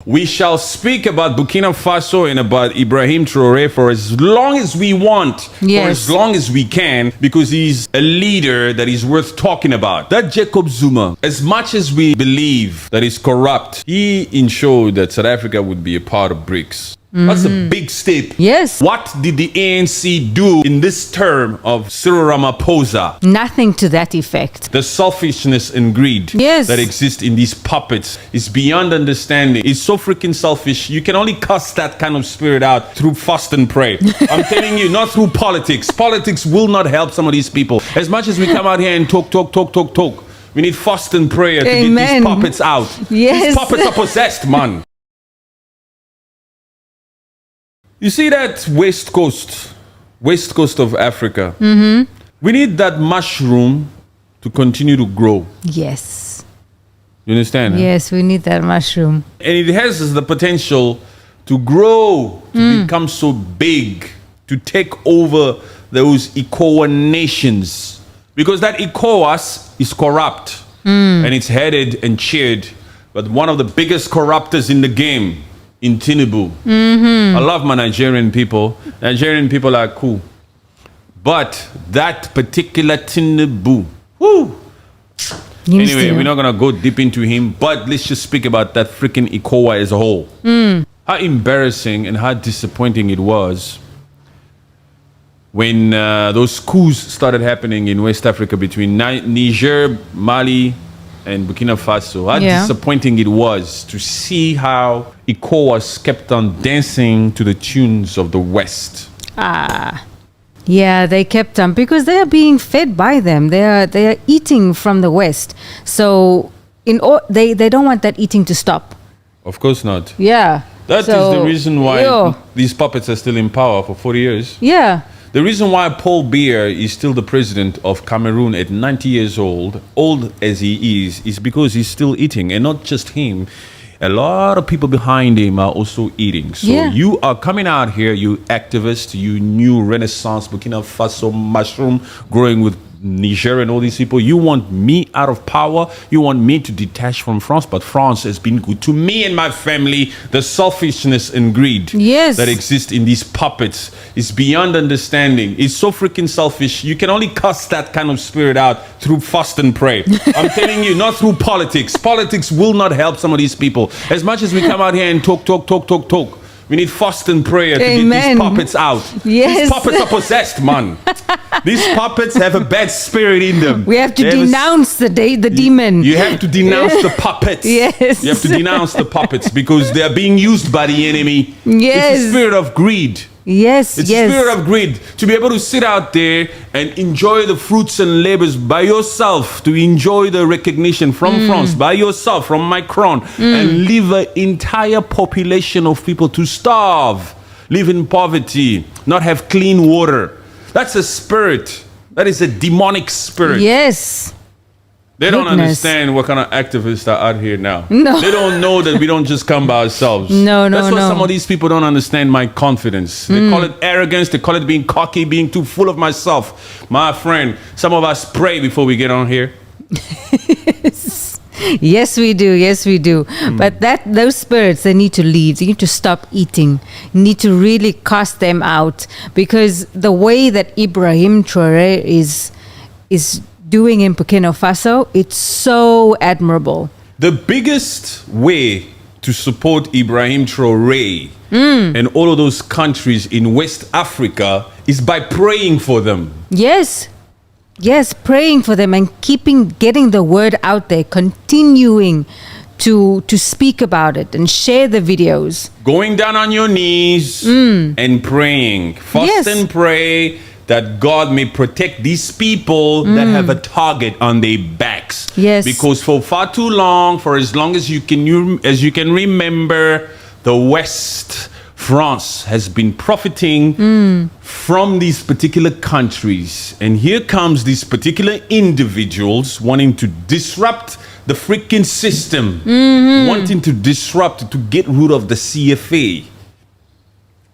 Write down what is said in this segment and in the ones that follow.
We shall speak about Burkina Faso and about Ibrahim Traore for as long as we want, for as long as we can, because he's a leader that is worth talking about. That Jacob Zuma, as much as we believe that he's corrupt, he ensured that South Africa would be a part of BRICS. That's a big step. Yes. What did the ANC do in this term of Cyril Ramaphosa? Nothing to that effect. The selfishness and greed that exists in these puppets is beyond understanding. It's so freaking selfish. You can only cast that kind of spirit out through fast and pray. I'm telling you, not through politics. Politics will not help some of these people. As much as we come out here and talk, we need fast and prayer to get these puppets out. Yes. These puppets are possessed, man. You see that west coast of Africa? We need that mushroom to continue to grow. Yes. You understand? Yes, we need that mushroom. And it has the potential to grow, to become so big, to take over those ECOWAS nations. Because that ECOWAS is corrupt. And it's headed and chaired by one of the biggest corruptors in the game. In Tinubu. I love my Nigerian people. Nigerian people are cool. But that particular Tinubu, anyway, we're not going to go deep into him, but let's just speak about that freaking ECOWAS as a whole. How embarrassing and how disappointing it was when those coups started happening in West Africa between Niger, Mali, and Burkina Faso. How disappointing it was to see how ECOWAS kept on dancing to the tunes of the West. Yeah, they kept on because they are being fed by them. They are eating from the West. So they don't want that eating to stop. Of course not. Yeah. That is the reason why these puppets are still in power for 40 years. Yeah. The reason why Paul Biya is still the president of Cameroon at 90 years old as he is because he's still eating. And not just him. A lot of people behind him are also eating. So you are coming out here, you activists, you new Renaissance Burkina Faso mushroom growing with Niger and all these people. You want me out of power. You want me to detach from France. But France has been good to me and my family. The selfishness and greed that exists in these puppets is beyond understanding. It's so freaking selfish. You can only cast that kind of spirit out through fast and pray. I'm telling you, not through politics. Politics will not help some of these people. As much as we come out here and talk, we need fast and prayer to get these puppets out. These puppets are possessed, man. These puppets have a bad spirit in them. We have to denounce the demon. You have to denounce the puppets. Yes. You have to denounce the puppets because they are being used by the enemy. Yes. It's the spirit of greed. Yes, it's the spirit of greed. To be able to sit out there and enjoy the fruits and labors by yourself, to enjoy the recognition from France by yourself, from Macron, and leave an entire population of people to starve, live in poverty, not have clean water. That's a spirit. That is a demonic spirit. Yes. They don't understand what kind of activists are out here now. No. They don't know that we don't just come by ourselves. That's why some of these people don't understand my confidence. They call it arrogance. They call it being cocky, being too full of myself. My friend, some of us pray before we get on here. Yes, we do. Yes, we do. But those spirits, they need to leave. They need to stop eating. You need to really cast them out. Because the way that Ibrahim Traore is doing in Burkina Faso, it's so admirable. The biggest way to support Ibrahim Traore and all of those countries in West Africa is by praying for them. Yes, praying for them and getting the word out there, continuing to speak about it and share the videos. Going down on your knees and praying. Fast and pray that God may protect these people that have a target on their backs. Yes. Because for far too long, for as long as you can remember, the West, France, has been profiting from these particular countries. And here comes these particular individuals wanting to disrupt the freaking system, wanting to disrupt, to get rid of the CFA.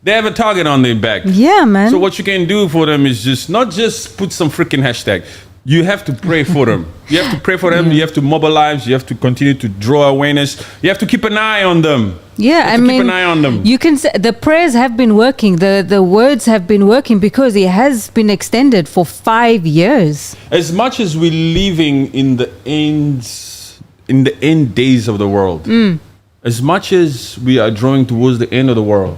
They have a target on their back. Yeah, man. So what you can do for them is not just put some freaking hashtag. You have to pray for them. You have to pray for them. You have to mobilize. You have to continue to draw awareness. You have to keep an eye on them. Yeah, I mean, keep an eye on them. You can say the prayers have been working. The words have been working because it has been extended for 5 years. As much as we're living in the end days of the world, as much as we are drawing towards the end of the world.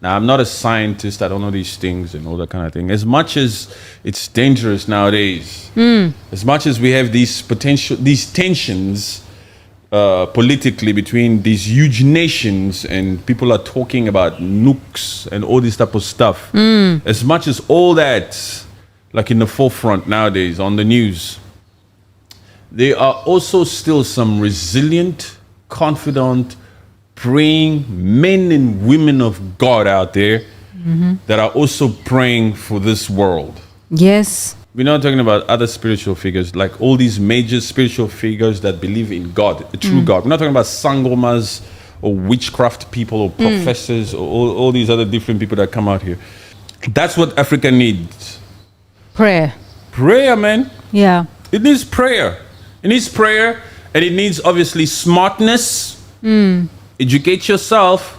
Now, I'm not a scientist. I don't know these things and all that kind of thing. As much as it's dangerous nowadays, as much as we have these tensions politically between these huge nations and people are talking about nukes and all this type of stuff, as much as all that, like in the forefront nowadays on the news, there are also still some resilient, confident, praying men and women of God out there that are also praying for this world. Yes. We're not talking about other spiritual figures, like all these major spiritual figures that believe in God, a true God. We're not talking about sangomas or witchcraft people or professors or all these other different people that come out here. That's what Africa needs. Prayer. Prayer, man. Yeah. It needs prayer. It needs prayer, and it needs obviously smartness. Educate yourself,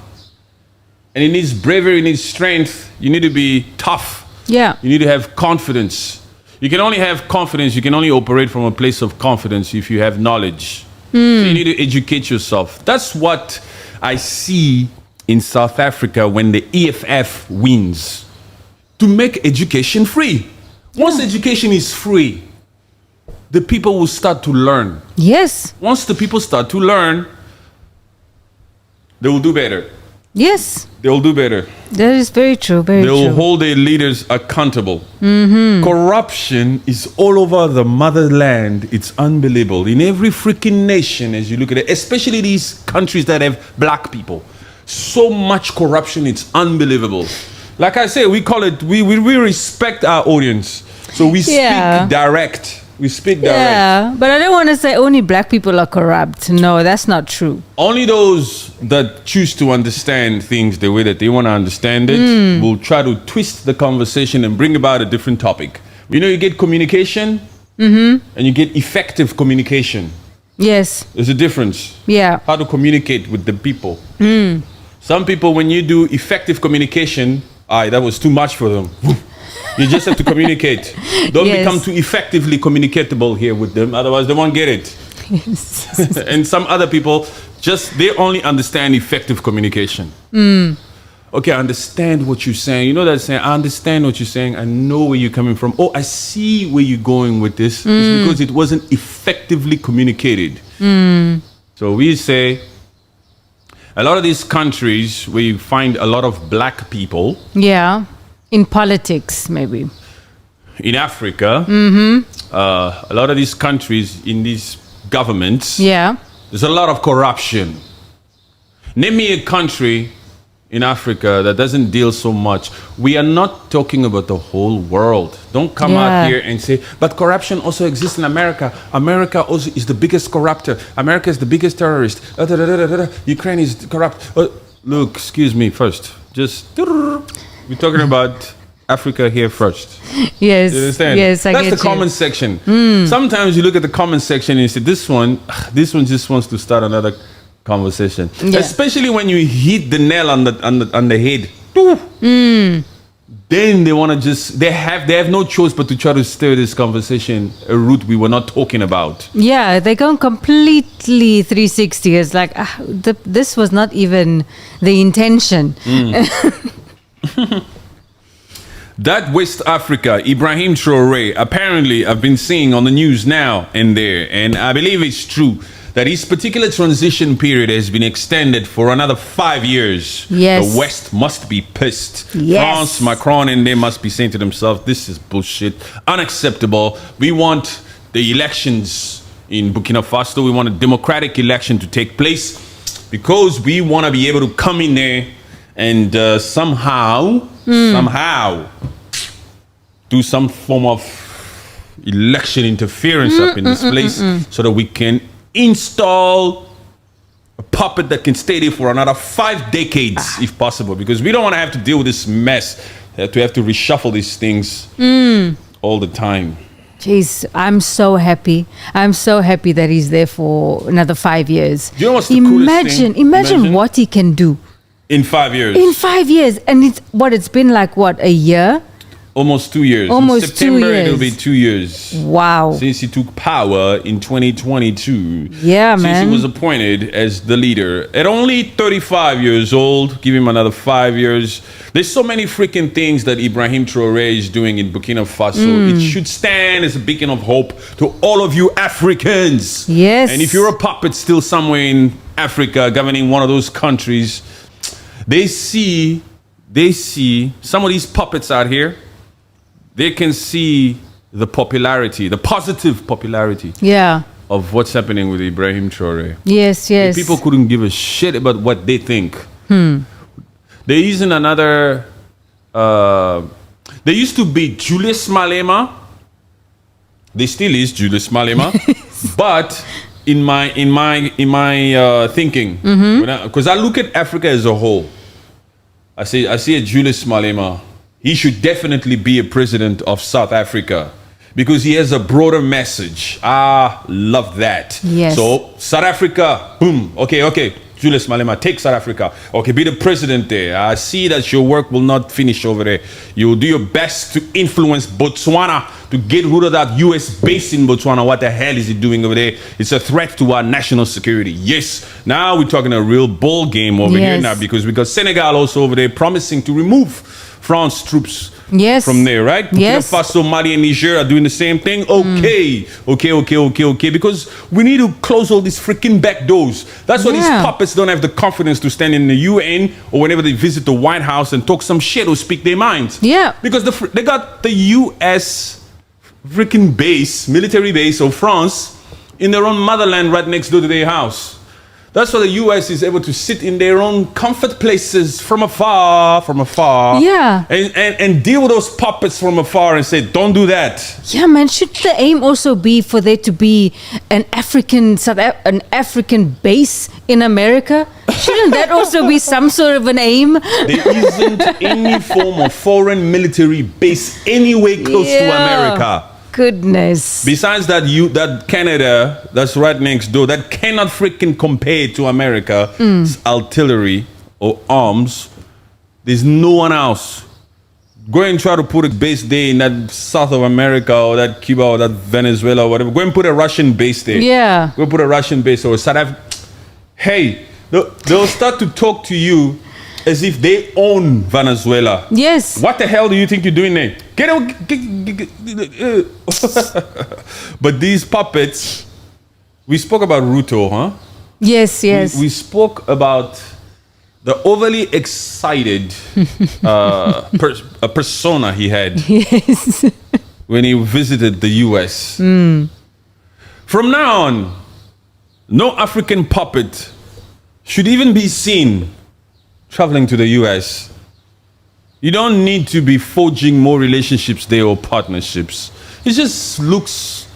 and it needs bravery, it needs strength. You need to be tough. Yeah. You need to have confidence. You can only have confidence, you can only operate from a place of confidence if you have knowledge. So you need to educate yourself. That's what I see in South Africa when the EFF wins. To make education free. Once education is free, the people will start to learn. Yes. Once the people start to learn, they will do better. Yes. They will do better. That is very true. Very They will true. hold their leaders accountable. Corruption is all over the motherland. It's unbelievable. In every freaking nation, as you look at it, especially these countries that have black people, so much corruption, it's unbelievable. Like I say, we call it, we respect our audience. So we speak direct. We speak direct. Yeah, but I don't want to say only black people are corrupt. No, that's not true. Only those that choose to understand things the way that they want to understand it will try to twist the conversation and bring about a different topic. You know, you get communication and you get effective communication. Yes. There's a difference. Yeah. How to communicate with the people. Some people, when you do effective communication, that was too much for them. You just have to communicate. Don't become too effectively communicatable here with them, otherwise they won't get it. Yes. And some other people, they only understand effective communication. Okay, I understand what you're saying. You know that saying, I understand what you're saying. I know where you're coming from. Oh, I see where you're going with this. It's because it wasn't effectively communicated. So we say, a lot of these countries where you find a lot of black people. Yeah. In politics, maybe. In Africa, a lot of these countries, in these governments, there's a lot of corruption. Name me a country in Africa that doesn't deal so much. We are not talking about the whole world. Don't come out here and say, but corruption also exists in America. America also is the biggest corrupter. America is the biggest terrorist. Ukraine is corrupt. Look, excuse me first. We're talking about Africa here first. Yes. You understand? Yes, I get you. That's the comment section. Sometimes you look at the comment section and you say, this one just wants to start another conversation. Yeah. Especially when you hit the nail on the head. Then they want to they have no choice but to try to steer this conversation a route we were not talking about. Yeah, they go completely 360. It's like, this was not even the intention. That West Africa, Ibrahim Traore, apparently I've been seeing on the news now and there, and I believe it's true, that his particular transition period has been extended for another 5 years. Yes. The West must be pissed. Yes. France, Macron, and they must be saying to themselves, this is bullshit, unacceptable. We want the elections in Burkina Faso, we want a democratic election to take place because we want to be able to come in there and somehow do some form of election interference up in this place so that we can install a puppet that can stay there for another 5 decades if possible, because we don't want to have to deal with this mess, to have to reshuffle these things all the time. Jeez, I'm so happy. I'm so happy that he's there for another 5 years. Do you know what's the coolest thing? Imagine what he can do in 5 years. in 5 years. And it's been like what, a year? Almost 2 years. Almost in September, 2 years. It'll be 2 years. Wow. Since he took power in 2022. Yeah, since man. he was appointed as the leader. At only 35 years old, give him another 5 years. There's so many freaking things that Ibrahim Traore is doing in Burkina Faso. It should stand as a beacon of hope to all of you Africans. Yes. And if you're a puppet still somewhere in Africa, governing one of those countries, they see some of these puppets out here. They can see the popularity, the positive popularity Yeah. of what's happening with Ibrahim Traore. Yes, yes. People couldn't give a shit about what they think. There isn't another. There used to be Julius Malema. There still is Julius Malema, but in my thinking, because I look at Africa as a whole, I see a Julius Malema. He should definitely be a president of South Africa because he has a broader message. Love that. Yes. So South Africa, boom. Okay. Julius Malema, take South Africa. Okay, be the president there. I see that your work will not finish over there. You'll do your best to influence Botswana to get rid of that US base in Botswana. What the hell is he doing over there? It's a threat to our national security. Yes. Now we're talking a real ball game over here now because we got Senegal also over there promising to remove France troops from there, right? Yes. Burkina Faso, Mali, and Niger are doing the same thing. Okay. Because we need to close all these freaking back doors. That's why these puppets don't have the confidence to stand in the UN or whenever they visit the White House and talk some shit or speak their minds. Yeah. Because they got the US freaking base, military base of France in their own motherland right next door to their house. That's why the US is able to sit in their own comfort places from afar. Yeah. And deal with those puppets from afar and say, don't do that. Yeah, man. Should the aim also be for there to be an African base in America? Shouldn't that also be some sort of an aim? There isn't any form of foreign military base anywhere close to America. Goodness. Besides that, that Canada, that's right next door, that cannot freaking compare to America's artillery or arms. There's no one else. Go and try to put a base there in that South of America or that Cuba or that Venezuela or whatever. Go and put a Russian base there. Yeah. Go put a Russian base or South Africa. Hey, they'll start to talk to you as if they own Venezuela. Yes. What the hell do you think you're doing there? But these puppets, we spoke about Ruto, huh? Yes. We spoke about the overly excited persona he had when he visited the US. From now on, no African puppet should even be seen traveling to the US. You don't need to be forging more relationships there or partnerships. It just looks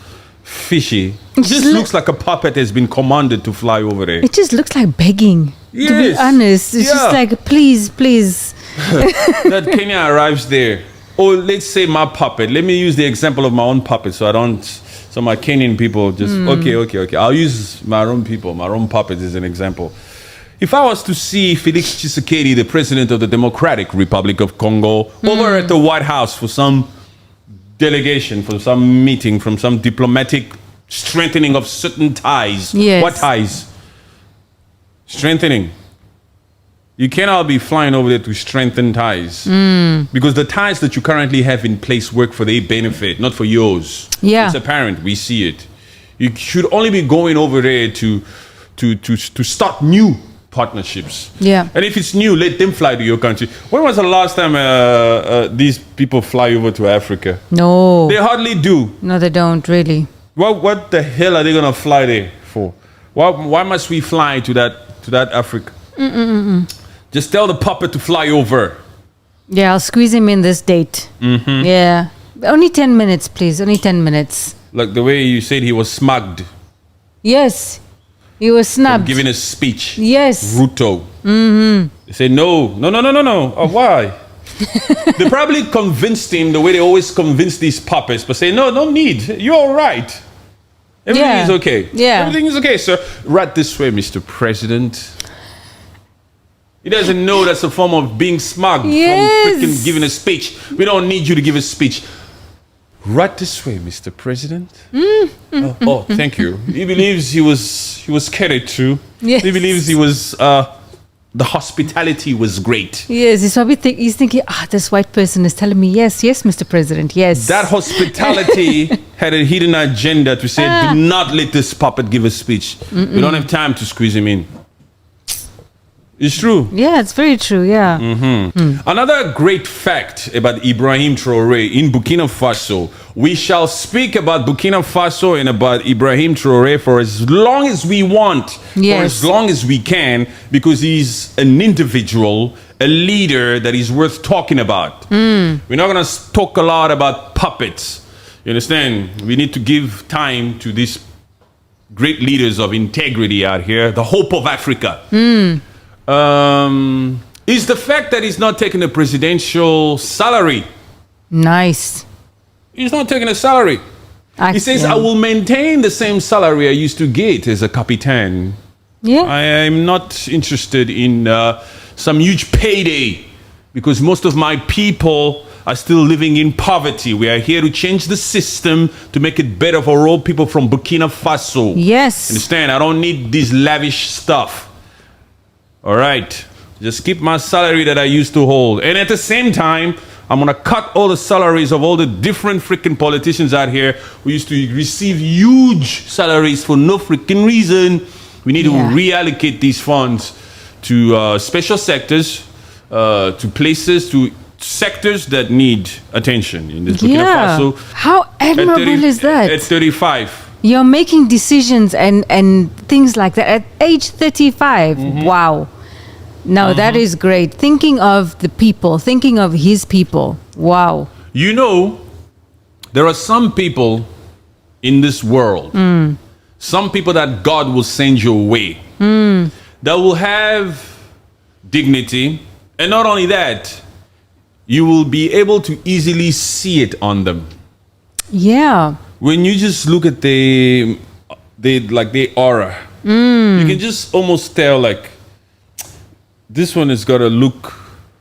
fishy. It just looks like a puppet has been commanded to fly over there. It just looks like begging. Yes. To be honest, it's just like, please. That Kenya arrives there. Or let's say my puppet. Let me use the example of my own puppet so my Kenyan people just, okay. I'll use my own people, my own puppets as an example. If I was to see Felix Tshisekedi, the president of the Democratic Republic of Congo, over at the White House for some delegation, for some meeting, from some diplomatic strengthening of certain ties. Yes. What ties? Strengthening. You cannot be flying over there to strengthen ties. Because the ties that you currently have in place work for their benefit, not for yours. Yeah. It's apparent. We see it. You should only be going over there to start new partnerships. Yeah. And if it's new, let them fly to your country. When was the last time these people fly over to Africa? No. They hardly do. No, they don't really. What the hell are they gonna fly there for? Why must we fly to that Africa? Just tell the puppet to fly over. Yeah, I'll squeeze him in this date. Yeah. Only 10 minutes, please. Only 10 minutes. Like the way you said he was smugged. Yes. He was snubbed. Giving a speech. Yes. Ruto. They say no. Oh, why? They probably convinced him the way they always convince these puppets, but say, no, don't need. You're all right. Everything Yeah. is okay. Yeah. Everything is okay, sir. Right this way, Mr. President. He doesn't know that's a form of being smug Yes. from freaking giving a speech. We don't need you to give a speech. Right this way, Mr. President. Oh, thank you. He believes he was catered to. Yes. He believes he was the hospitality was great. Yes, he's probably he's thinking, this white person is telling me, yes, Mr. President, yes. That hospitality had a hidden agenda to say, do not let this puppet give a speech. We don't have time to squeeze him in. It's true. Yeah, it's very true, yeah. Another great fact about Ibrahim Traore in Burkina Faso. We shall speak about Burkina Faso and about Ibrahim Traore for as long as we want, for Yes. as long as we can, because he's an individual, a leader that is worth talking about. We're not going to talk a lot about puppets. You understand? We need to give time to these great leaders of integrity out here, the hope of Africa. Is the fact that he's not taking a presidential salary. Nice. He's not taking a salary. He says, I will maintain the same salary I used to get as a capitan. Yeah. I am not interested in some huge payday because most of my people are still living in poverty. We are here to change the system to make it better for all people from Burkina Faso. Yes. Understand? I don't need this lavish stuff. All right. Just keep my salary that I used to hold. And at the same time, I'm going to cut all the salaries of all the different freaking politicians out here who used to receive huge salaries for no freaking reason. We need to reallocate these funds to special sectors, to places, to sectors that need attention in this Burkina Faso. How admirable is that? At 35. You're making decisions and things like that at age 35. Wow. No, that is great. Thinking of the people, thinking of his people. Wow. You know, there are some people in this world, some people that God will send your way, that will have dignity. And not only that, you will be able to easily see it on them. Yeah. When you just look at their aura, you can just almost tell, like, this one has got a look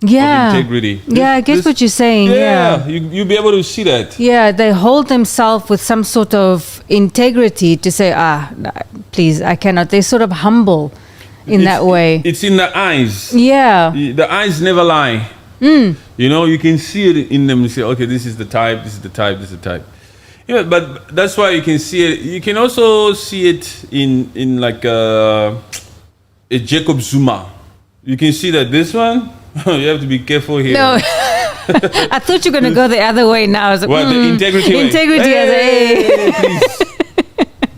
of integrity. I guess what you're saying. Yeah. You'll be able to see that. Yeah, they hold themselves with some sort of integrity to say, no, please, I cannot. They're sort of humble in that way. It's in the eyes. Yeah. The eyes never lie. You know, you can see it in them. You say, okay, this is the type, this is the type, this is the type. Yeah, but that's why you can see it. You can also see it in like a Jacob Zuma. You can see that this one, you have to be careful here. No. I thought you were going to go the other way now. I was like, What, the integrity way? Integrity. Hey, please.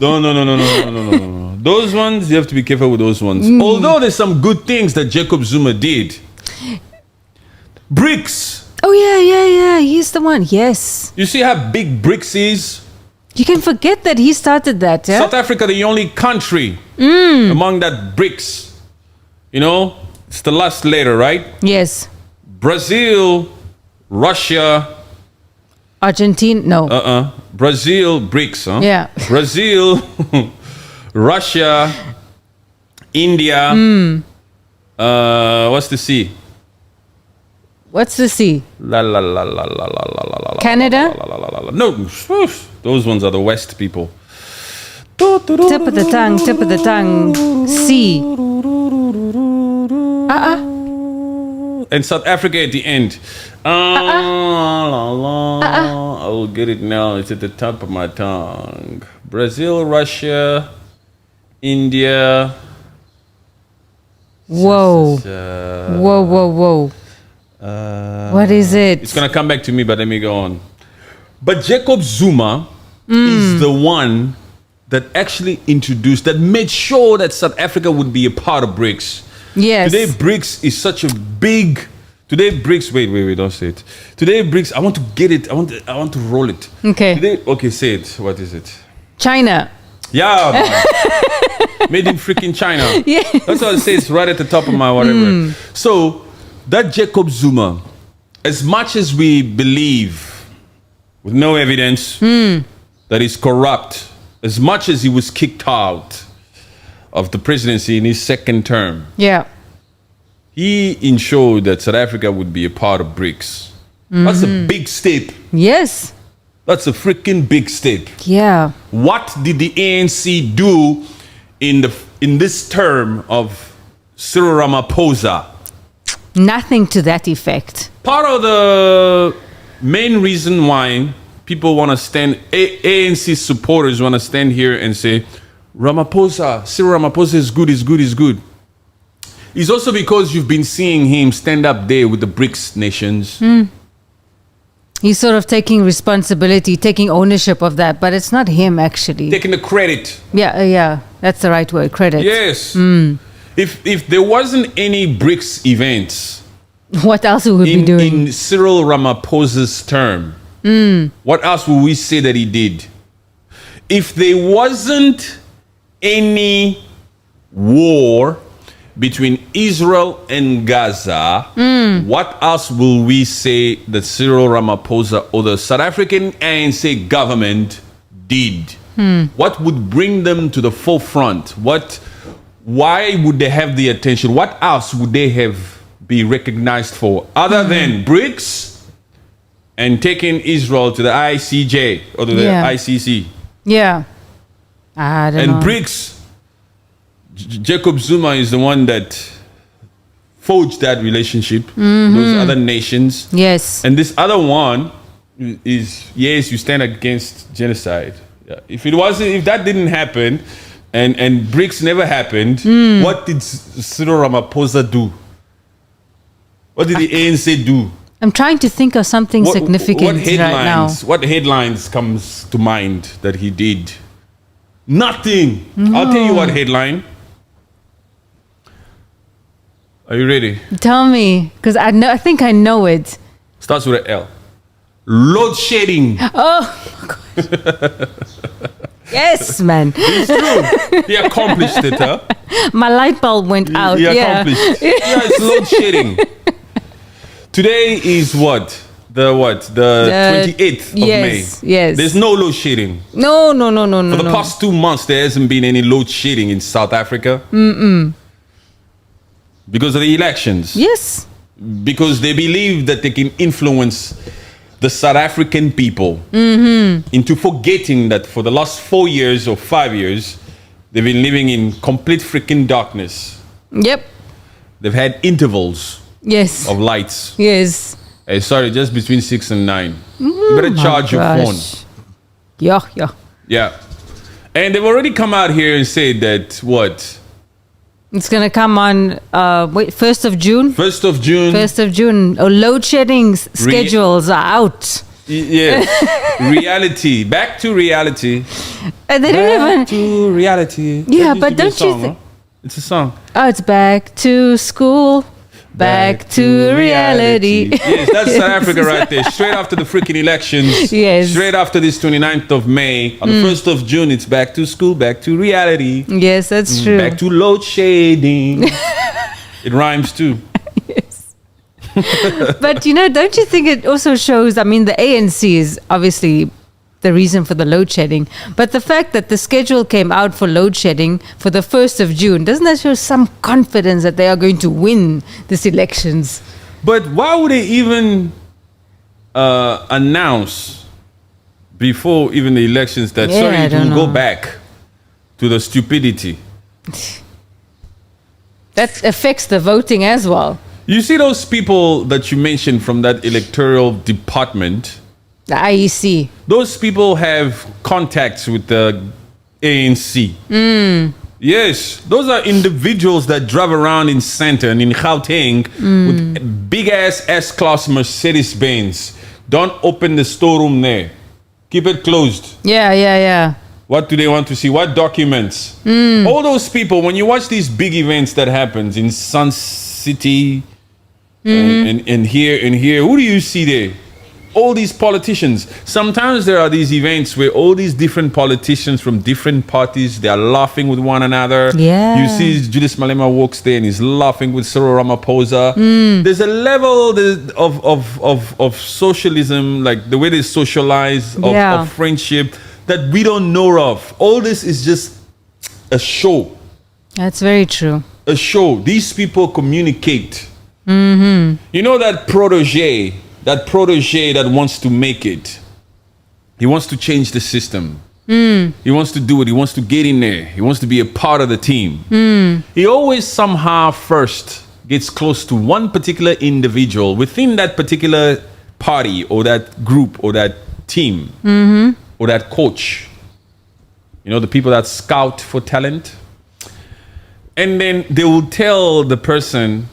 No. Those ones, you have to be careful with those ones. Although there's some good things that Jacob Zuma did. BRICS. Oh, yeah. He's the one. Yes. You see how big BRICS is? You can forget that he started that, yeah? South Africa, the only country among that BRICS. You know, it's the last letter, right? Yes. Brazil, Russia. Argentina, no. Brazil, BRICS, huh? Yeah. Brazil, Russia, India. What's the C? What's the C? Canada? No, those ones are the West people. Tip of the tongue. C. And South Africa at the end. I will get it now. It's at the top of my tongue. Brazil, Russia, India. Whoa. Whoa. What is it? It's going to come back to me, but let me go on. But Jacob Zuma is the one that actually introduced, that made sure that South Africa would be a part of BRICS. Yes. Today, BRICS is such a big. Today, BRICS. Wait, don't say it. Today, BRICS. I want to get it. I want to roll it. Okay. Today, okay, say it. What is it? China. Yeah, man. Made in freaking China. Yes. That's what I say. It's right at the top of my whatever. So, that Jacob Zuma as much as we believe, with no evidence, that he's corrupt, as much as he was kicked out of the presidency in his second term, Yeah. he ensured that South Africa would be a part of BRICS. That's a big step. Yes. That's a freaking big step. Yeah. What did the ANC do in this term of Cyril Ramaphosa? Nothing to that effect. Part of the main reason why people want to stand, ANC supporters want to stand here and say, Ramaphosa, Cyril Ramaphosa is good, is good, is good. It's also because you've been seeing him stand up there with the BRICS nations. He's sort of taking responsibility, taking ownership of that, but it's not him actually. Taking the credit. Yeah, that's the right word, credit. Yes. If there wasn't any BRICS events What else would we be doing? in Cyril Ramaphosa's term, what else would we say that he did? If there wasn't any war between Israel and Gaza, what else will we say that Cyril Ramaphosa or the South African ANC government did? What would bring them to the forefront? Why would they have the attention? What else would they have be recognized for other than BRICS and taking Israel to the ICJ or to the Yeah. ICC? Yeah. I don't And know. BRICS, Jacob Zuma is the one that forged that relationship, those other nations. Yes. And this other one is, yes, you stand against genocide. Yeah. If that didn't happen and BRICS never happened, what did Cyril Ramaphosa do? What did the ANC do? I'm trying to think of something significant right now. What headlines comes to mind that he did? Nothing. I'll tell you what headline. Are you ready? Tell me, because I think I know it. Starts with an L. Load shedding. Yes, man. It's true. He accomplished it, huh? My light bulb went out. He Yeah. accomplished. Yeah, it's load shedding. Today is what? The 28th of May. Yes. There's no load shedding. No. For the past 2 months, there hasn't been any load shedding in South Africa. Because of the elections. Yes. Because they believe that they can influence the South African people into forgetting that for the last 4 years or 5 years, they've been living in complete freaking darkness. Yep. They've had intervals Yes. of lights. Yes. Hey, sorry, just between 6 and 9. You better charge your phone. Yeah. Yeah. And they've already come out here and said that what? It's going to come on, 1st of June? 1st of June. 1st of June. Oh, load shedding schedules are out. Yes. Reality. Back to reality. And they Back don't even... to reality. Yeah, That used but to be a don't you song, think... huh? It's a song. Oh, it's back to school. Back to reality. Yes, that's South Africa right there. Straight after the freaking elections. Yes. Straight after this 29th of May. On the 1st of June, it's back to school, back to reality. Yes, that's true. Back to load shedding. It rhymes too. But, don't you think it also shows, I mean, the ANC is obviously the reason for the load shedding. But the fact that the schedule came out for load shedding for the 1st of June, doesn't that show some confidence that they are going to win these elections? But why would they even announce before even the elections that, Yeah, sorry, I it will don't go know. back to the stupidity? That affects the voting as well. You see those people that you mentioned from that electoral department? The IEC. Those people have contacts with the ANC. Yes, those are individuals that drive around in Sandton, in Gauteng, with big-ass S-Class Mercedes-Benz. Don't open the storeroom there. Keep it closed. Yeah. What do they want to see? What documents? All those people, when you watch these big events that happens in Sun City and here, who do you see there? all these politicians. Sometimes there are these events where all these different politicians from different parties, they are laughing with one another. Yeah. You see Julius Malema walks there and he's laughing with Cyril Ramaphosa. There's a level of socialism, like the way they socialize, of friendship that we don't know of. All this is just a show. That's very true. A show. These people communicate. You know that protege that wants to make it. He wants to change the system. He wants to do it. He wants to get in there. He wants to be a part of the team. He always somehow first gets close to one particular individual within that particular party or that group or that team or that coach. You know, the people that scout for talent. And then they will tell the person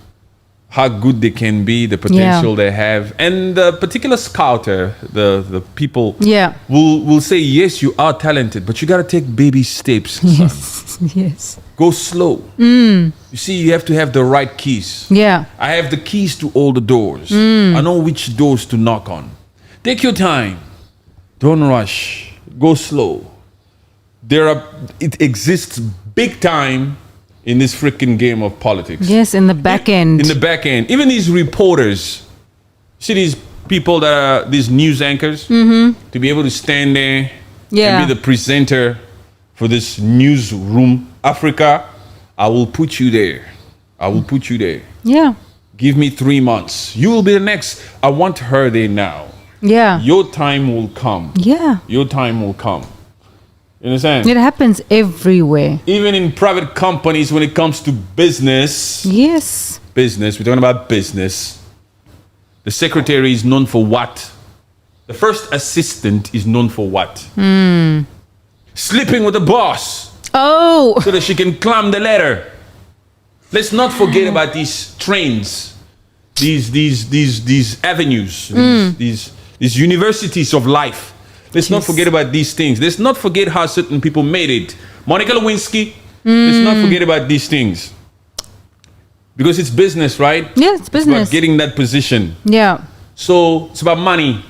how good they can be, the potential they have. And the particular scouter, the people will say, yes, you are talented, but you got to take baby steps. Yes, yes. Go slow. You see, you have to have the right keys. Yeah. I have the keys to all the doors. I know which doors to knock on. Take your time. Don't rush. Go slow. It exists big time in this freaking game of politics. Yes, in the back end. In the back end. Even these reporters, see these people that are these news anchors, to be able to stand there and be the presenter for this newsroom. Africa, I will put you there. I will put you there. Yeah. Give me 3 months. You will be the next. I want her there now. Yeah. Your time will come. Yeah. Your time will come. You understand? It happens everywhere. Even in private companies, when it comes to business. Yes. Business. We're talking about business. The secretary is known for what? The first assistant is known for what? Sleeping with the boss. Oh. So that she can climb the ladder. Let's not forget about these trains, these avenues, these universities of life. Let's not forget about these things. Let's not forget how certain people made it. Monica Lewinsky, let's not forget about these things. Because it's business, right? Yeah, it's business. It's about getting that position. Yeah. So it's about money.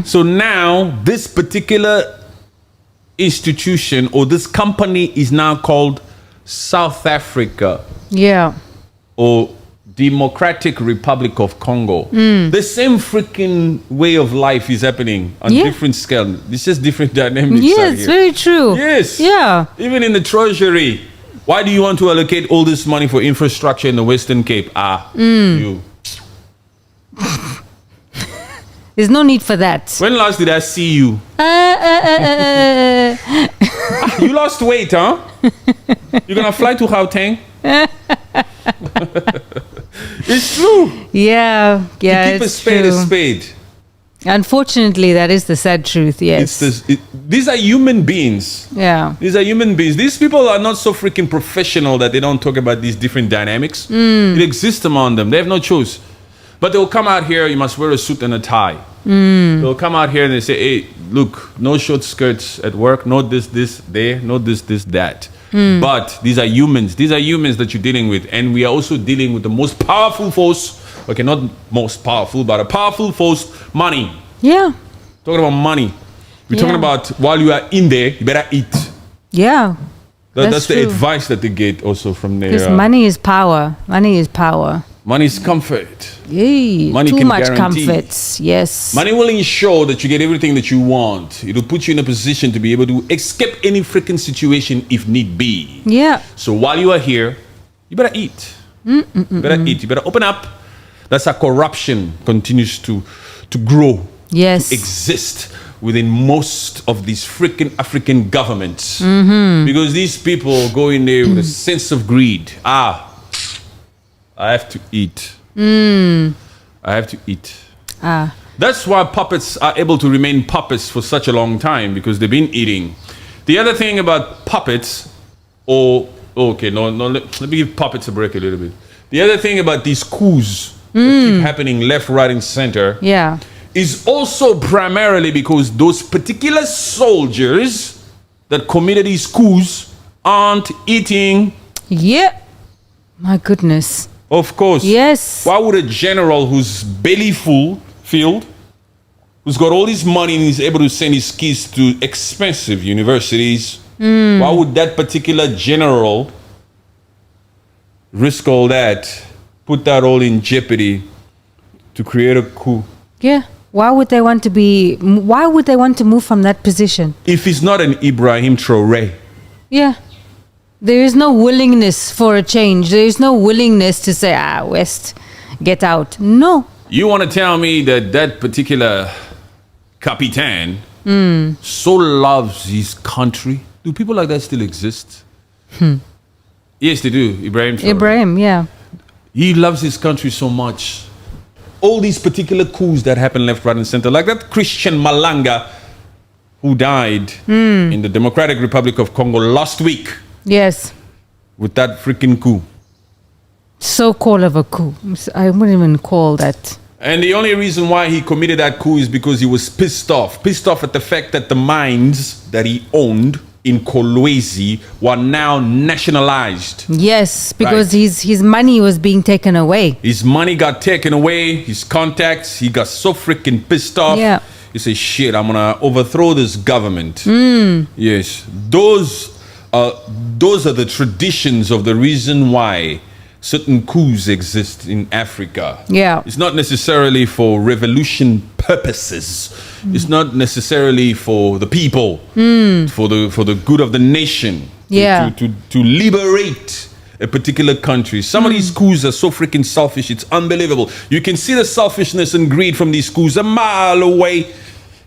So now this particular institution or this company is now called South Africa. Yeah. Or Democratic Republic of Congo. The same freaking way of life is happening on different scale. It's just different dynamics. Yes, very true. Yes. Yeah. Even in the treasury. Why do you want to allocate all this money for infrastructure in the Western Cape? You. There's no need for that. When last did I see you? You lost weight, huh? You're gonna fly to Gauteng? It's true. Yeah, yeah. Keep a spade a spade. Unfortunately, that is the sad truth. Yes. These are human beings. Yeah. These are human beings. These people are not so freaking professional that they don't talk about these different dynamics. It exists among them. They have no choice. But they'll come out here, you must wear a suit and a tie. They'll come out here and they say, hey, look, no short skirts at work, no this, there, no this, that. But these are humans. These are humans that you're dealing with. And we are also dealing with the most powerful force. Okay, not most powerful, but a powerful force, money. Yeah. Talking about money. We're talking about while you are in there, you better eat. Yeah. That's the true. advice that they get also from there. Because money is power. Money is power. Money is comfort. Yay, Money too can much guarantee. comfort. Yes. Money will ensure that you get everything that you want. It'll put you in a position to be able to escape any freaking situation if need be. Yeah. So while you are here, you better eat. You better eat. You better open up. That's how corruption continues to grow. Yes. To exist within most of these freaking African governments. Because these people go in there with a sense of greed. I have to eat. I have to eat. That's why puppets are able to remain puppets for such a long time, because they've been eating. The other thing about puppets, let me give puppets a break a little bit. The other thing about these coups that keep happening left, right, and center is also primarily because those particular soldiers that committed these coups aren't eating. Yeah. My goodness. Of course. Yes. Why would a general who's belly full filled who's got all his money and is able to send his kids to expensive universities, why would that particular general risk all that, put that all in jeopardy to create a coup? Yeah. Why would they want to move from that position? If he's not an Ibrahim Traore. Yeah. There is no willingness for a change. There is no willingness to say, West, get out. No. You want to tell me that that particular Capitan so loves his country? Do people like that still exist? Yes, they do. Ibrahim Traore. Ibrahim, yeah. He loves his country so much. All these particular coups that happen left, right, and center, like that Christian Malanga who died in the Democratic Republic of Congo last week. Yes. With that freaking coup. So-called of a coup. I wouldn't even call that. And the only reason why he committed that coup is because he was pissed off at the fact that the mines that he owned in Kolwezi were now nationalized. Yes, because his money was being taken away. His money got taken away, his contacts, he got so freaking pissed off. Yeah. He said, shit, I'm gonna overthrow this government. Yes, those are the traditions of the reason why certain coups exist in Africa. Yeah. It's not necessarily for revolution purposes. It's not necessarily for the people, for the good of the nation. Yeah. To liberate a particular country. Some of these coups are so freaking selfish, it's unbelievable. You can see the selfishness and greed from these coups a mile away.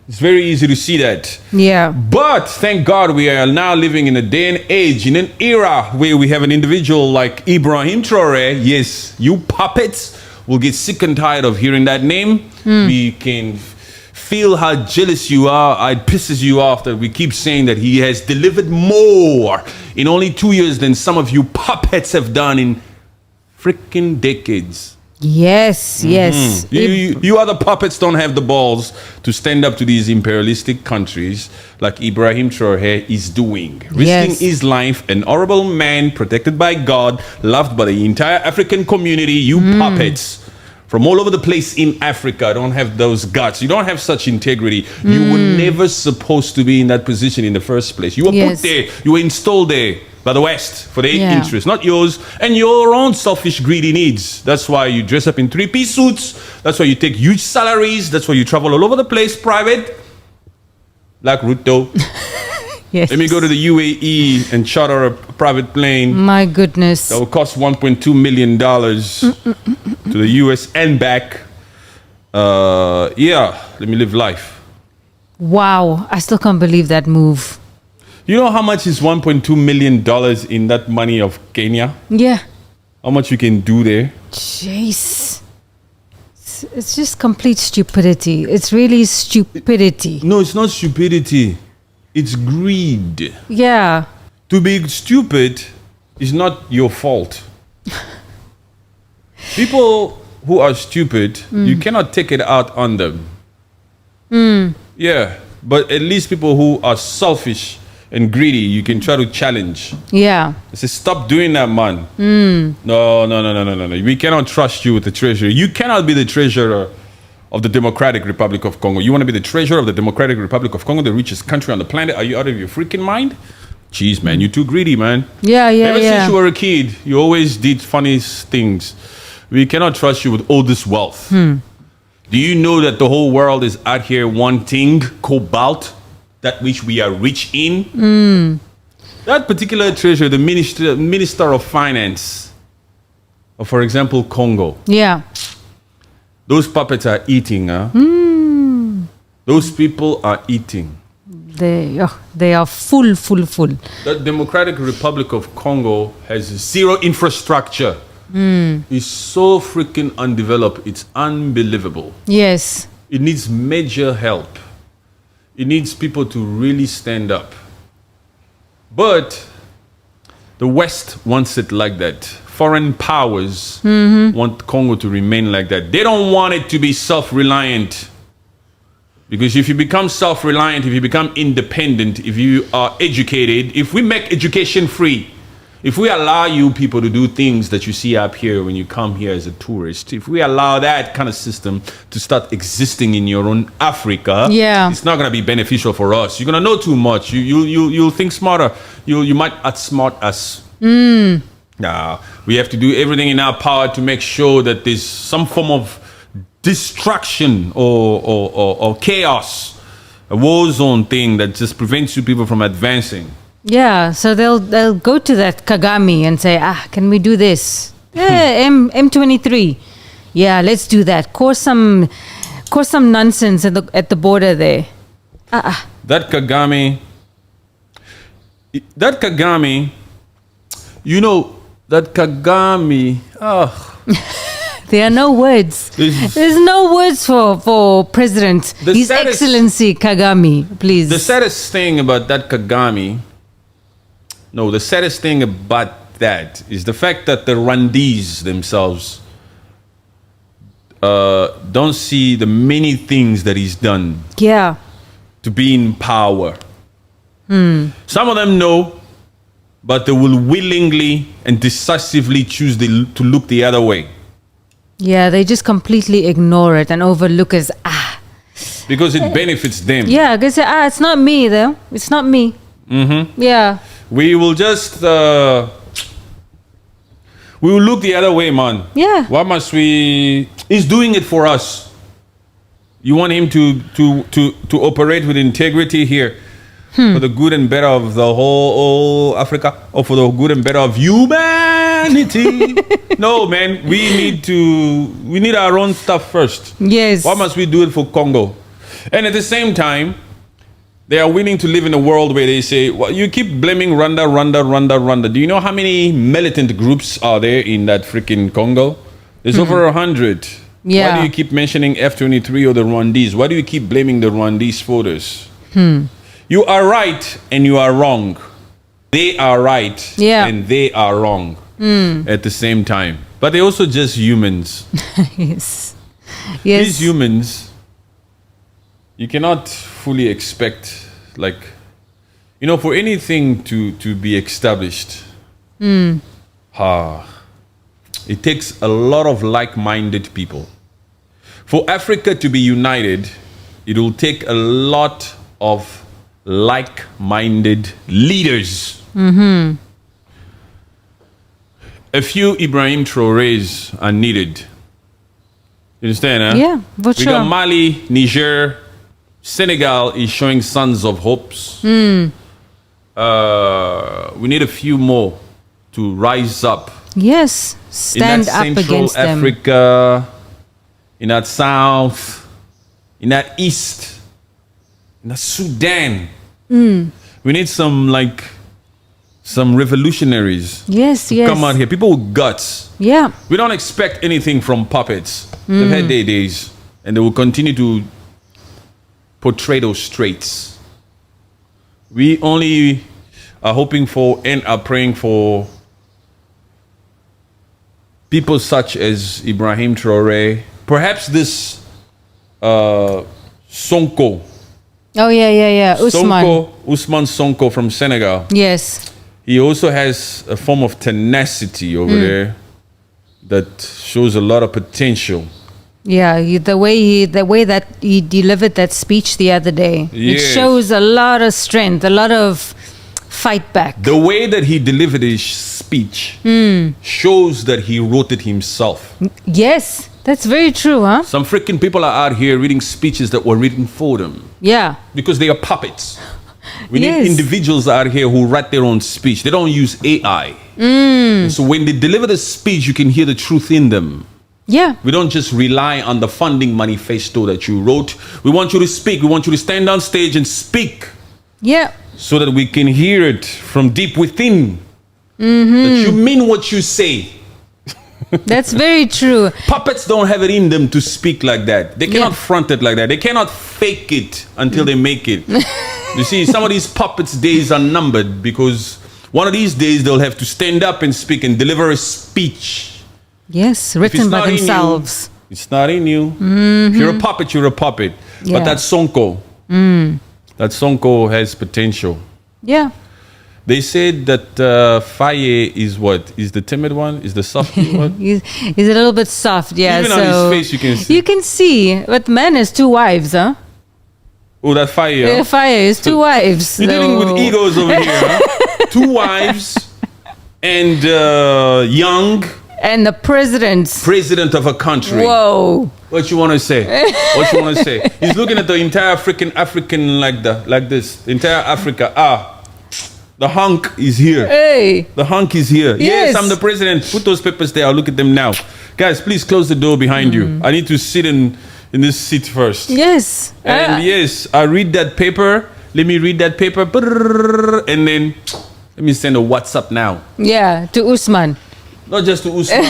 It's very easy to see that. Yeah. But thank God we are now living in a day and age, in an era where we have an individual like Ibrahim Traore. Yes, you puppets will get sick and tired of hearing that name. We can feel how jealous you are, how it pisses you off that we keep saying that he has delivered more in only 2 years than some of you puppets have done in freaking decades. Yes, yes. You other puppets don't have the balls to stand up to these imperialistic countries like Ibrahim Traore is doing. Risking his life, an honorable man protected by God, loved by the entire African community. You puppets from all over the place in Africa don't have those guts. You don't have such integrity. You were never supposed to be in that position in the first place. You were put there. You were installed there by the West for their interests, not yours, and your own selfish, greedy needs. That's why you dress up in three-piece suits. That's why you take huge salaries. That's why you travel all over the place, private, like Ruto. Yes. Let me go to the UAE and charter a private plane. My goodness. That will cost $1.2 million to the US and back. Let me live life. Wow. I still can't believe that move. You know how much is $1.2 million in that money of Kenya? Yeah. How much you can do there? Jeez. It's just complete stupidity. It's really stupidity. No, it's not stupidity. It's greed. Yeah. To be stupid is not your fault. People who are stupid, you cannot take it out on them. Yeah, but at least people who are selfish and greedy, you can try to challenge. Yeah. I say, stop doing that, man. No. We cannot trust you with the treasury. You cannot be the treasurer of the Democratic Republic of Congo. You want to be the treasurer of the Democratic Republic of Congo, the richest country on the planet? Are you out of your freaking mind? Jeez, man, you're too greedy, man. Yeah. Ever since you were a kid, you always did funny things. We cannot trust you with all this wealth. Do you know that the whole world is out here wanting cobalt, that which we are rich in? That particular treasurer, the minister of finance, of, for example, Congo. Yeah. Those puppets are eating, huh? Those people are eating. They are full. The Democratic Republic of Congo has zero infrastructure. It's so freaking undeveloped. It's unbelievable. Yes. It needs major help. It needs people to really stand up. But the West wants it like that. Foreign powers want Congo to remain like that. They don't want it to be self-reliant. Because if you become self-reliant, if you become independent, if you are educated, if we make education free, If we allow you people to do things that you see up here when you come here as a tourist, if we allow that kind of system to start existing in your own Africa, Yeah. it's not going to be beneficial for us. You're going to know too much. You'll think smarter. You might outsmart us. Nah, we have to do everything in our power to make sure that there's some form of distraction or chaos, a war zone thing that just prevents you people from advancing. Yeah, so they'll go to that Kagame and say, can we do this? Yeah, M23. Yeah, let's do that. Cause some nonsense at the border there. That Kagame, you know, that Kagame, There are no words. There's no words for President. The His saddest- Excellency Kagame, please. the saddest thing about that Kagame, the saddest thing about that is the fact that the Rwandese themselves don't see the many things that he's done Yeah. to be in power. Some of them know, but they will willingly and decisively choose to look the other way Yeah, they just completely ignore it and overlook it as, because it benefits them. Yeah, they say, it's not me though. It's not me. Mm-hmm. Yeah. We will just we will look the other way, man. Yeah. Why must we? He's doing it for us. You want him to operate with integrity here for the good and better of the whole Africa, or for the good and better of humanity? No, man. We need our own stuff first. Yes. Why must we do it for Congo? And at the same time, they are willing to live in a world where they say, well, you keep blaming Rwanda. Do you know how many militant groups are there in that freaking Congo? There's over 100. Yeah. Why do you keep mentioning F-23 or the Rwandese? Why do you keep blaming the Rwandese for this? You are right and you are wrong. They are right and they are wrong at the same time. But they're also just humans. Yes. These humans, you cannot fully expect, for anything to be established. It takes a lot of like-minded people. For Africa to be united, it will take a lot of like-minded leaders. A few Ibrahim Traores are needed. You understand, huh? Yeah, for We sure. got Mali, Niger, Senegal is showing signs of hopes. We need a few more to rise up. Yes. Stand in that up Central against them. Africa, in that South, in that East, in that Sudan. We need some revolutionaries Yes, yes. come out here. People with guts. Yeah. We don't expect anything from puppets. They've had their days, and they will continue to portray those traits. We only are hoping for and are praying for people such as Ibrahim Traore, perhaps this Sonko. Oh, yeah. Usman. Usman Sonko from Senegal. Yes. He also has a form of tenacity over there that shows a lot of potential. Yeah, the way that he delivered that speech the other day, Yes. it shows a lot of strength, a lot of fight back. The way that he delivered his speech shows that he wrote it himself. Yes, that's very true, huh? Some freaking people are out here reading speeches that were written for them Yeah. because they are puppets. We Yes. need individuals out here who write their own speech. They don't use AI. And so when they deliver the speech, you can hear the truth in them. Yeah. We don't just rely on the funding manifesto that you wrote. We want you to speak. We want you to stand on stage and speak Yeah. so that we can hear it from deep within. That you mean what you say. That's very true. Puppets don't have it in them to speak like that. They cannot Yeah. front it like that. They cannot fake it until they make it. You see, some of these puppets' days are numbered because one of these days they'll have to stand up and speak and deliver a speech. Yes, If written it's by not in you, themselves. it's not in you. If you're a puppet, you're a puppet. Yeah. But that Sonko has potential. Yeah. They said that Faye is what? Is the timid one? Is the soft one? He's a little bit soft, yeah. Even so on his face you can see. You can see, but man has 2 wives, huh? Oh, that Faye. Huh? Fire is 2 wives. You're dealing with egos over here, huh? 2 wives and young. And the president President of a country. Whoa. What you want to say? What you want to say? He's looking at the entire freaking African like this. Entire Africa. The hunk is here. Hey. The hunk is here. Yes. Yes, I'm the president. Put those papers there. I'll look at them now. Guys, please close the door behind you. I need to sit in this seat first. Yes. And yes, I read that paper. Let me read that paper. And then let me send a WhatsApp now. Yeah, to Usman. Not just to Usman.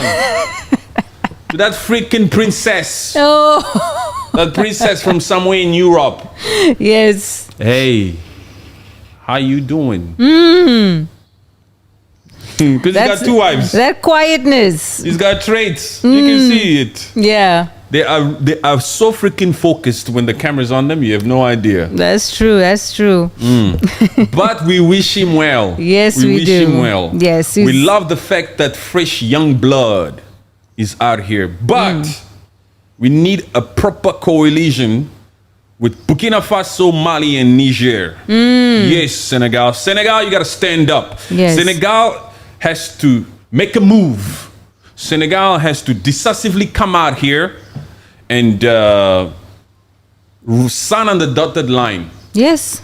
To that freaking princess. Oh. That princess from somewhere in Europe. Yes. Hey, how you doing? Because he's got 2 wives. That quietness. He's got traits. You can see it. Yeah. They are so freaking focused when the camera's on them. You have no idea. That's true. That's true. But we wish him well. Yes, we wish do. him well. Yes. We love the fact that fresh young blood is out here. But we need a proper coalition with Burkina Faso, Mali, and Niger. Yes, Senegal. Senegal, you got to stand up. Yes. Senegal has to make a move. Senegal has to decisively come out here and sign on the dotted line. Yes.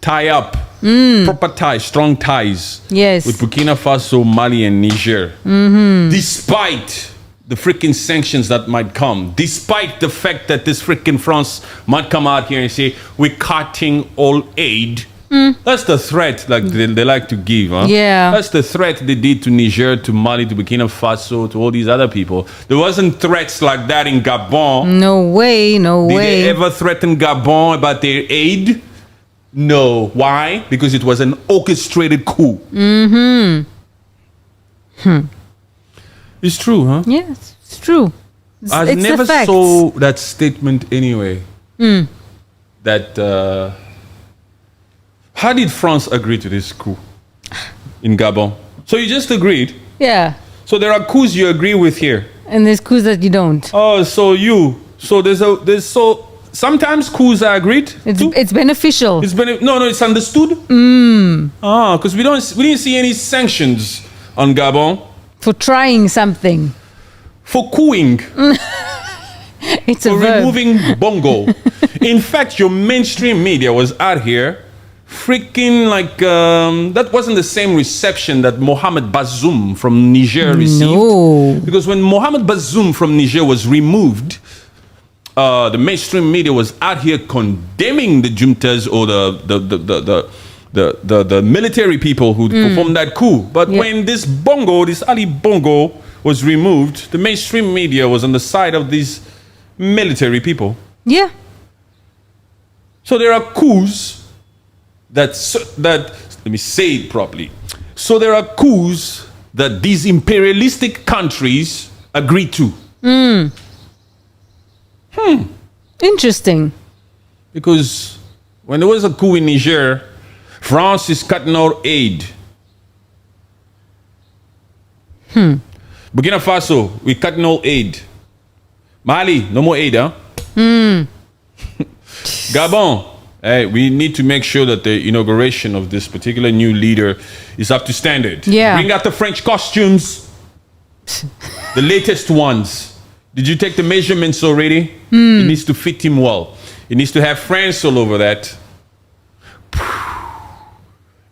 Tie up. Proper ties, strong ties. Yes. With Burkina Faso, Mali, and Niger. Despite the freaking sanctions that might come, despite the fact that this freaking France might come out here and say, we're cutting all aid. That's the threat like they like to give, huh? Yeah. That's the threat they did to Niger, to Mali, to Burkina Faso, to all these other people. There wasn't threats like that in Gabon. No way, no Did way. they ever threaten Gabon about their aid? No. Why? Because it was an orchestrated coup. It's true, huh? Yes, it's true. I It's never the facts. saw that statement anyway. That how did France agree to this coup in Gabon? So you just agreed. Yeah. So there are coups you agree with here. And there's coups that you don't. Oh, so sometimes coups are agreed to. It's beneficial. It's understood. Because we didn't see any sanctions on Gabon For trying something. for coupping. It's a For verb. removing bongo. In fact, your mainstream media was out here freaking like that wasn't the same reception that Mohamed Bazoum from Niger received. No. Because when Mohamed Bazoum from Niger was removed, the mainstream media was out here condemning the juntas or the military people who performed that coup. But when this Ali Bongo was removed, the mainstream media was on the side of these military people. Yeah. So there are coups that let me say it properly. So there are coups that these imperialistic countries agree to. Interesting. Because when there was a coup in Niger, France is cutting out aid. Burkina Faso, we're cutting out aid. Mali, no more aid, huh? Gabon, hey, we need to make sure that the inauguration of this particular new leader is up to standard. Yeah. Bring out the French costumes, the latest ones. Did you take the measurements already? It needs to fit him well. It needs to have France all over that.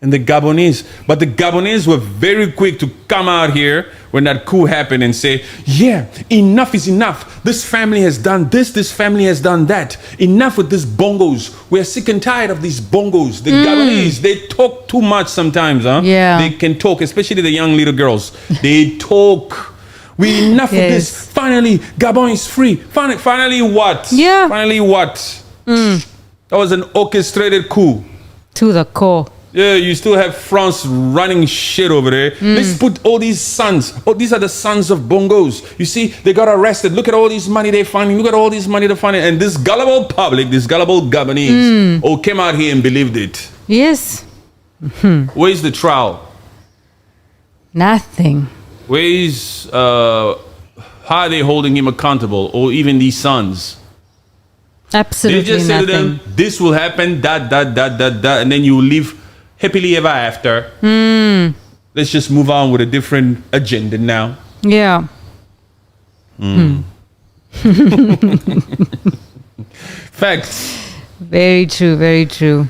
And the Gabonese were very quick to come out here when that coup happened and say, yeah, enough is enough. This family has done this family has done that. Enough with these bongos. We're sick and tired of these bongos. The Gabonese, they talk too much sometimes, huh? Yeah. They can talk, especially the young little girls. They talk. We enough of this. Finally, Gabon is free. Finally what? Yeah. Finally what? That was an orchestrated coup. To the core. Yeah, you still have France running shit over there. Let's put all these sons. Oh, these are the sons of bongos. You see, they got arrested. Look at all this money they're finding. Look at all this money they're finding. And this gullible public, this gullible Gabonese, came out here and believed it. Yes. Where's the trial? Nothing. Where is, how are they holding him accountable, or even these sons? Absolutely They just say to nothing. them, this will happen, that, and then you live happily ever after. Let's just move on with a different agenda now. Yeah. Facts. Very true. Very true.